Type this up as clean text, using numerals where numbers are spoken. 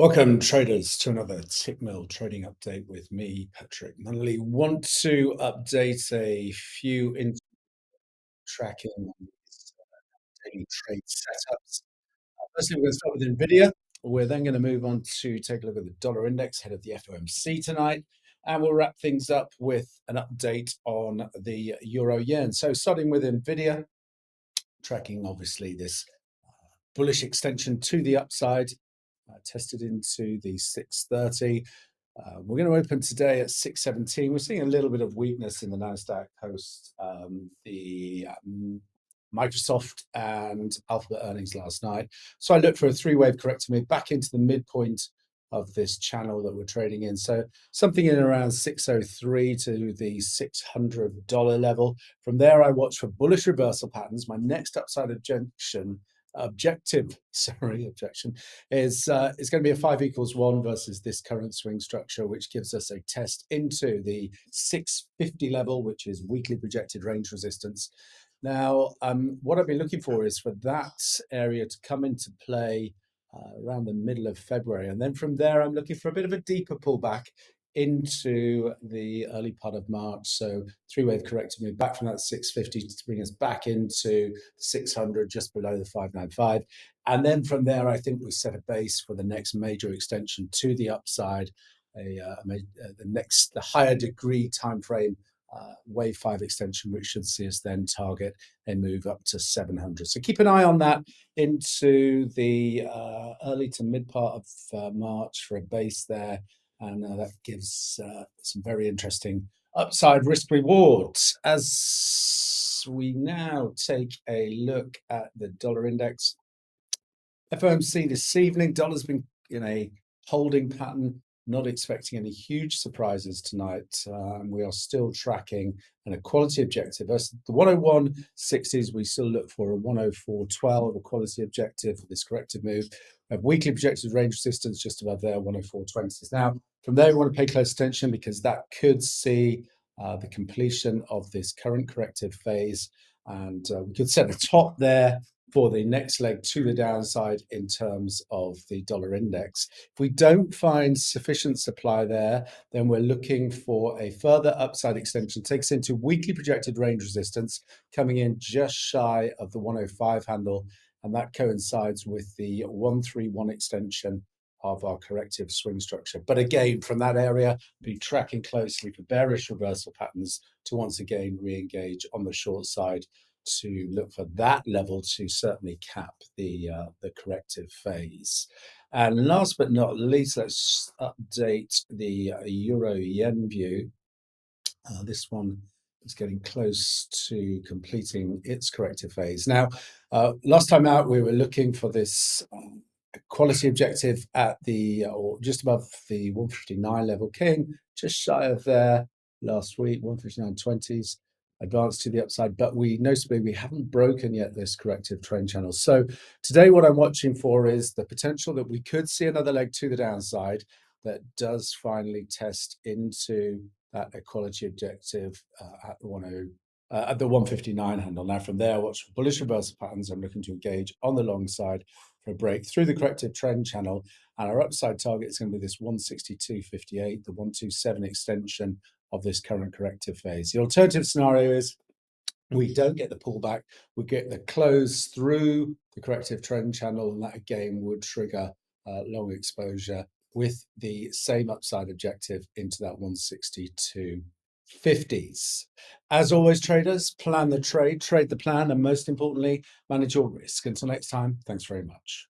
Welcome, traders, to another Tick Mill trading update with me, Patrick Nunnally. Want to update a few in tracking on these daily trade setups. Firstly, we're going to start with Nvidia. We're then going to move on to take a look at the dollar index ahead of the FOMC tonight. And we'll wrap things up with an update on the euro yen. So, starting with Nvidia, tracking obviously this bullish extension to the upside, tested into the 630. We're going to open today at 617. We're seeing a little bit of weakness in the Nasdaq post the Microsoft and Alphabet earnings last night. So I looked for a three-wave corrector move back into the midpoint of this channel that we're trading in. So something in around 603 to the $600 level. From there, I watch for bullish reversal patterns. My next upside objective is it's going to be a 5 = 1 versus this current swing structure, which gives us a test into the 650 level, which is weekly projected range resistance. Now, what I've been looking for is for that area to come into play around the middle of February. And then from there, I'm looking for a bit of a deeper pullback into the early part of March. So three-wave corrector move back from that 650 to bring us back into 600, just below the 595. And then from there, I think we set a base for the next major extension to the upside, the higher degree time frame wave 5 extension, which should see us then target a move up to 700. So keep an eye on that into the early to mid part of March for a base there. And that gives some very interesting upside risk rewards. As we now take a look at the dollar index, FOMC this evening, dollar's been in a holding pattern, not expecting any huge surprises tonight. We are still tracking an equality objective. Versus the 101.60s, we still look for a 104.12 equality objective for this corrective move. We have weekly projected range resistance just above there, 104.20s. Now, from there, we want to pay close attention because that could see the completion of this current corrective phase. And we could set a top there for the next leg to the downside in terms of the dollar index. If we don't find sufficient supply there, then we're looking for a further upside extension. Takes into weekly projected range resistance, coming in just shy of the 105 handle, and that coincides with the 131 extension of our corrective swing structure. But again, from that area, be tracking closely for bearish reversal patterns to once again re-engage on the short side, to look for that level to certainly cap the corrective phase. And last but not least, let's update the euro yen view. This one is getting close to completing its corrective phase. Now, last time out, we were looking for this quality objective at the or just above the 159 level. Came just shy of there last week, 159.20s. Advanced to the upside, but we haven't broken yet this corrective trend channel. So today, what I'm watching for is the potential that we could see another leg to the downside that does finally test into that equality objective at the 159 handle. Now, from there, watch for bullish reversal patterns. I'm looking to engage on the long side for a break through the corrective trend channel, and our upside target is going to be this 162.58, the 127 extension of this current corrective phase. The alternative scenario is we don't get the pullback, we get the close through the corrective trend channel, and that again would trigger long exposure with the same upside objective into that 162.50s. As always, traders, plan the trade, trade the plan, and most importantly, manage your risk. Until next time, thanks very much.